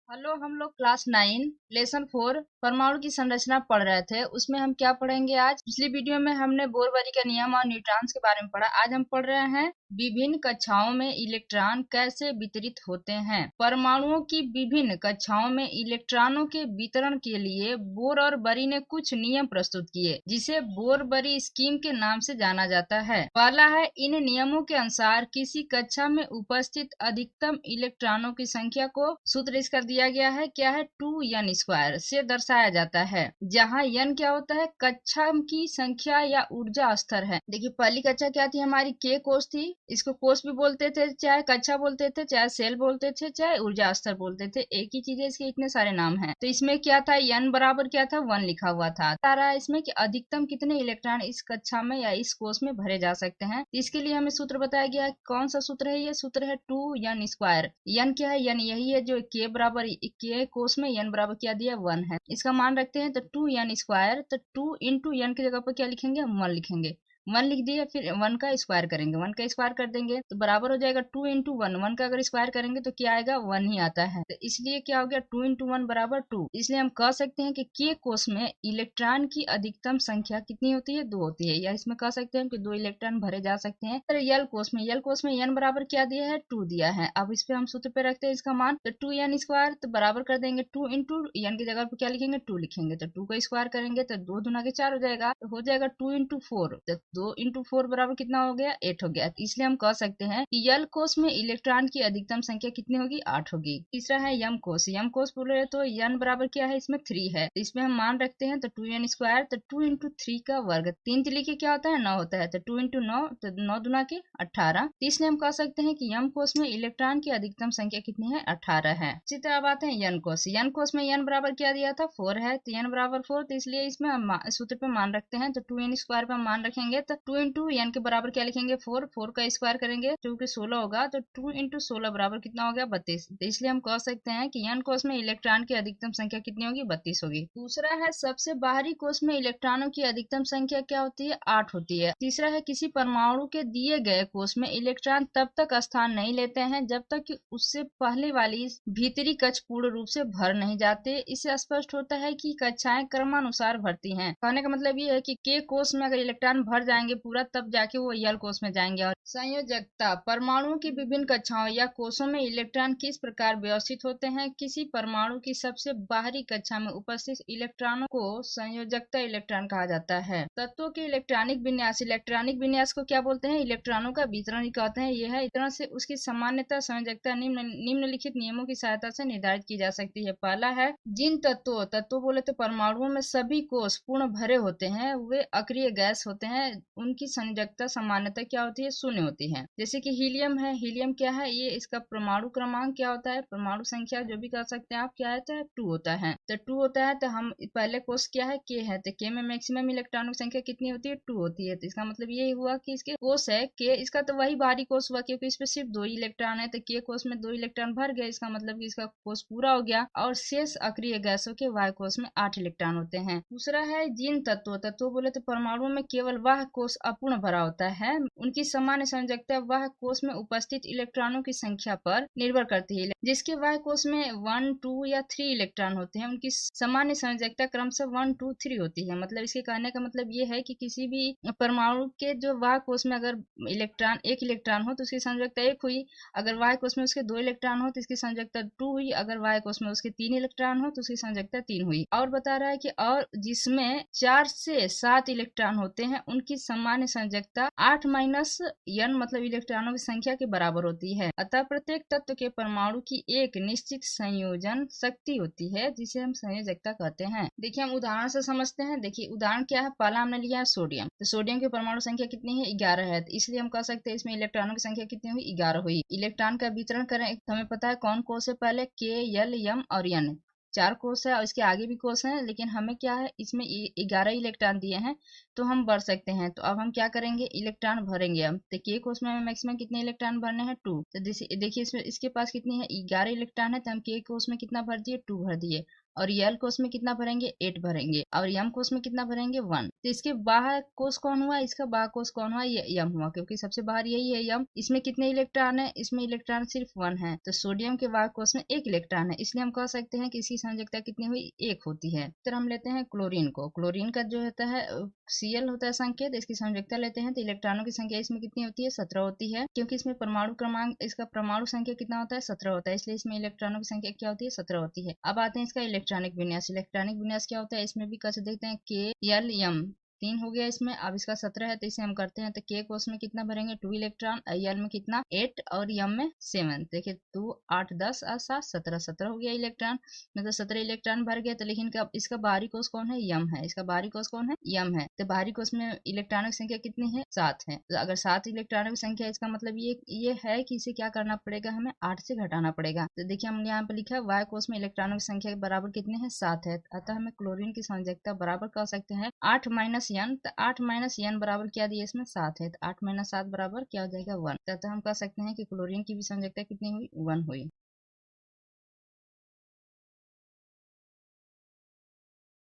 Hello, हम लोग class 9 lesson 4 परमाणु की संरचना पढ़ रहे थे। उसमें हम क्या पढ़ेंगे आज? पिछली वीडियो में हमने बोर-बोरी का नियम और न्यूट्रॉन्स के बारे में पढ़ा। आज हम पढ़ रहे हैं विभिन्न कक्षाओं में इलेक्ट्रॉन कैसे वितरित होते हैं। परमाणुओं की विभिन्न कक्षाओं में इलेक्ट्रॉनों के वितरण के लिए बोर और बरी ने कुछ नियम प्रस्तुत किए, जिसे बोर-बरी स्कीम के नाम से जाना जाता है। पहला है, इन नियमों के अनुसार किसी कक्षा में उपस्थित अधिकतम इलेक्ट्रॉनों की संख्या को सूत्र इसका दिया गया है, क्या है, 2n² से दर्शाया जाता है, जहाँ n क्या होता है, कक्षा की संख्या या ऊर्जा स्तर है। देखिए, पहली कक्षा क्या थी हमारी, k कोष थी। इसको कोष भी बोलते थे, चाहे कक्षा बोलते थे, चाहे सेल बोलते थे, चाहे ऊर्जा स्तर बोलते थे, एक ही चीज है, इसके इतने सारे नाम हैं। तो इसमें क्या था, n बराबर क्या था, 1 लिखा हुआ था। बता रहा है इसमें कि अधिकतम कितने इलेक्ट्रॉन इस कक्षा में या इस कोष में भरे जा सकते हैं। इसके लिए हमें सूत्र बताया गया है। कौन सा सूत्र है? ये सूत्र है 2n²। n क्या है, n यही है जो k बराबर, k कोष में n बराबर क्या दिया, 1 है। इसका मान रखते हैं तो 2n², तो 2 इंटू n की जगह पर क्या लिखेंगे, 1 लिखेंगे। 1 लिख दिया, फिर 1 का स्क्वायर करेंगे, 1 का स्क्वायर कर देंगे तो बराबर हो जाएगा 2 इंटू 1। 1 का अगर स्क्वायर करेंगे तो क्या आएगा, 1 ही आता है। तो इसलिए क्या हो गया, 2 इंटू 1 बराबर 2। इसलिए हम कह सकते हैं कि k कोष में इलेक्ट्रॉन की अधिकतम संख्या कितनी होती है, 2 होती है। या इसमें कह सकते हैं कि 2 इलेक्ट्रॉन भरे जा सकते हैं। तो यल कोष में n बराबर क्या दिया है, 2 दिया है। अब इस पे हम सूत्र पे रखते हैं इसका मान, तो 2n² तो बराबर कर देंगे 2 इंटू n की जगह पर क्या लिखेंगे, 2 लिखेंगे। तो 2 का स्क्वायर करेंगे तो 2 दूना के 4 हो जाएगा, तो हो जाएगा 2 इंटू 4। तो 2 इंटू 4 बराबर कितना हो गया, 8 हो गया। इसलिए हम कह सकते हैं कि यल कोष में इलेक्ट्रॉन की अधिकतम संख्या कितनी होगी, 8 होगी। तीसरा है यम कोष। यम कोष बोले तो n बराबर क्या है, इसमें 3 है। तो इसमें हम मान रखते हैं तो 2n², तो 2 इंटू 3 का वर्ग, 3 लिखे क्या होता है, 9 होता है। तो 2 इंटू 9, तो 9 दूना के 18। इसलिए हम कह सकते हैं कि यम कोष में इलेक्ट्रॉन की अधिकतम संख्या कितनी है, 18 है। इसी तरह आते हैं यन कोष। यन कोष में n बराबर क्या दिया था, 4 है। तो n बराबर 4, तो इसलिए इसमें हम सूत्र पे मान रखते हैं, तो 2n² पे मान रखेंगे तो 2 इंटू n के बराबर क्या लिखेंगे, 4। 4 का स्क्वायर करेंगे जो कि 16 होगा, तो 2 इंटू 16 बराबर कितना हो गया, 32। तो इसलिए हम कह सकते हैं कि n कोष में इलेक्ट्रॉन की अधिकतम संख्या कितनी होगी, 32 होगी। दूसरा है, सबसे बाहरी कोष में इलेक्ट्रॉनों की अधिकतम संख्या क्या होती है, 8 होती है। तीसरा है, किसी परमाणु के दिए गए कोष में इलेक्ट्रॉन तब तक स्थान नहीं लेते हैं जब तक कि उससे पहले वाली भीतरी कक्ष पूर्ण रूप से भर नहीं जाते। इससे स्पष्ट होता है कि कक्षाएं क्रमानुसार भरती हैं। कहने का मतलब ये है कि k कोष में अगर इलेक्ट्रॉन भर जाएंगे पूरा, तब जाके वो यल कोष में जाएंगे। और संयोजकता, परमाणुओं की विभिन्न कक्षाओं या कोषों में इलेक्ट्रॉन किस प्रकार व्यवस्थित होते हैं। किसी परमाणु की सबसे बाहरी कक्षा में उपस्थित इलेक्ट्रॉनों को संयोजकता इलेक्ट्रॉन कहा जाता है। तत्वों के इलेक्ट्रॉनिक विन्यास, इलेक्ट्रॉनिक विन्यास को क्या बोलते हैं, इलेक्ट्रॉनों का वितरण ही कहते हैं। यह है, इस तरह से उसकी सामान्यतः संयोजकता निम्नलिखित नियमों की सहायता से निर्धारित की जा सकती है। पहला है, जिन तत्वों बोले तो परमाणुओं में सभी कोष पूर्ण भरे होते हैं, वे अक्रिय गैस होते हैं, उनकी संयोजकता सामान्यतः क्या होती है, शून्य होती है। जैसे कि हीलियम है। हीलियम क्या है, ये इसका परमाणु क्रमांक क्या होता है, परमाणु संख्या जो भी कह सकते हैं आप, क्या है, तो 2 होता है। तो 2 होता है, तो हम पहले कोष क्या है, k है। तो k में मैक्सिमम इलेक्ट्रॉनों की संख्या कितनी होती है, 2 होती है। तो इसका मतलब ये हुआ कि इसके कोष है k, इसका तो वही बाहरी कोष हुआ क्योंकि इसमें सिर्फ 2 इलेक्ट्रॉन है। तो k कोष में 2 इलेक्ट्रॉन भर गए, इसका मतलब कि इसका कोष पूरा हो गया। और शेष अक्रिय गैसों के y कोष में 8 इलेक्ट्रॉन होते हैं। दूसरा है, जिन तत्वों बोले तो परमाणुओं में केवल वह कोष अपूर्ण भरा होता है, उनकी सामान्य संयोजकता वह कोष में उपस्थित इलेक्ट्रॉनों की संख्या पर निर्भर करती है। जिसके वह कोष में 1, 2 या 3 इलेक्ट्रॉन होते हैं, उनकी सामान्य संयोजकता क्रमशः 1, 2, 3 होती है। मतलब इसके कहने का मतलब ये है कि किसी भी परमाणु के जो वह कोष में अगर एक इलेक्ट्रॉन हो तो उसकी संयोजकता 1 हुई। अगर वाय कोष में उसके 2 इलेक्ट्रॉन हो तो इसकी संयोजकता 2 हुई। अगर वाय कोष में उसके 3 इलेक्ट्रॉन हो तो उसकी संयोजकता 3 हुई। और बता रहा है कि और जिसमें 4 से 7 इलेक्ट्रॉन होते हैं, उनकी सामान्य संयोजकता 8 माइनस n मतलब इलेक्ट्रॉनों की संख्या के बराबर होती है। अतः प्रत्येक तत्व के परमाणु की एक निश्चित संयोजन शक्ति होती है, जिसे हम संयोजकता कहते हैं। देखिए, हम उदाहरण से समझते हैं। देखिए, उदाहरण क्या है, पहला हमने लिया है सोडियम। तो सोडियम की परमाणु संख्या कितनी है, 11 है। तो इसलिए हम कह सकते हैं इसमें इलेक्ट्रॉनों की संख्या कितनी हुई, 11 हुई। इलेक्ट्रॉन का वितरण करें तो हमें पता है कौन कोष है, पहले k, l, m और n 4 कोष है, और इसके आगे भी कोष हैं, लेकिन हमें क्या है, इसमें 11 इलेक्ट्रॉन दिए हैं तो हम भर सकते हैं। तो अब हम क्या करेंगे, इलेक्ट्रॉन भरेंगे हम। तो k कोष में हमें मैक्सिमम कितने इलेक्ट्रॉन भरने हैं, 2। तो देखिए इसमें इसके पास कितनी है, 11 इलेक्ट्रॉन है, तो हम k कोष में कितना भर दिए, 2 भर दिए। और यल कोष में कितना भरेंगे 8 भरेंगे और यम कोष में कितना भरेंगे 1। तो इसके बाहर कोष कौन हुआ, इसका बाहर कोष कौन हुआ, ये यम हुआ, क्योंकि सबसे बाहर यही है यम। इसमें कितने इलेक्ट्रॉन है, इसमें इलेक्ट्रॉन सिर्फ 1 है, तो सोडियम के बाहर कोष में 1 इलेक्ट्रॉन है, इसलिए हम कह सकते हैं कि इसकी संयोजकता कितनी हुई 1 होती है। फिर हम लेते हैं क्लोरीन को। क्लोरीन का जो होता है Cl होता है संकेत, इसकी संयोजकता लेते हैं तो इलेक्ट्रॉनों की संख्या इसमें कितनी होती है 17 होती है, क्योंकि इसमें परमाणु क्रमांक इसका परमाणु संख्या कितना होता है 17 होता है, इसलिए इसमें इलेक्ट्रॉनों की संख्या क्या होती है 17 होती है। अब आते हैं इसका इलेक्ट्रॉनिक विन्यास। इलेक्ट्रॉनिक विन्यास क्या होता है, इसमें भी कैसे देखते हैं, K L M 3 हो गया इसमें। अब इसका 17 है तो इसे हम करते हैं तो K कोष में कितना भरेंगे 2 इलेक्ट्रॉन, L में कितना 8 और M में 7। देखिए 2 8 10 और 7 17 17 हो गया इलेक्ट्रॉन, मतलब 17 इलेक्ट्रॉन भर गया। तो लेकिन इसका बाहरी कोष कौन है, यम है, इसका बाहरी कोष कौन है यम है। तो बाहरी कोष में इलेक्ट्रॉनों की संख्या कितनी है 7 है। तो अगर 7 इलेक्ट्रॉनों की संख्या है, इसका मतलब ये है कि इसे क्या करना पड़ेगा, हमें 8 से घटाना पड़ेगा। तो देखिए हमने यहाँ पे लिखा है वाय कोष में इलेक्ट्रॉनों की संख्या के बराबर कितने हैं 7 है, अतः हमें क्लोरीन की संयोजकता बराबर कह सकते हैं 8 माइनस n। तो 8 माइनस n बराबर क्या दिया इसमें 7 है, तो 8 माइनस 7 बराबर क्या हो जाएगा 1। तो हम कह सकते हैं कि क्लोरीन की भी संयोजकता कितनी हुई 1 हुई।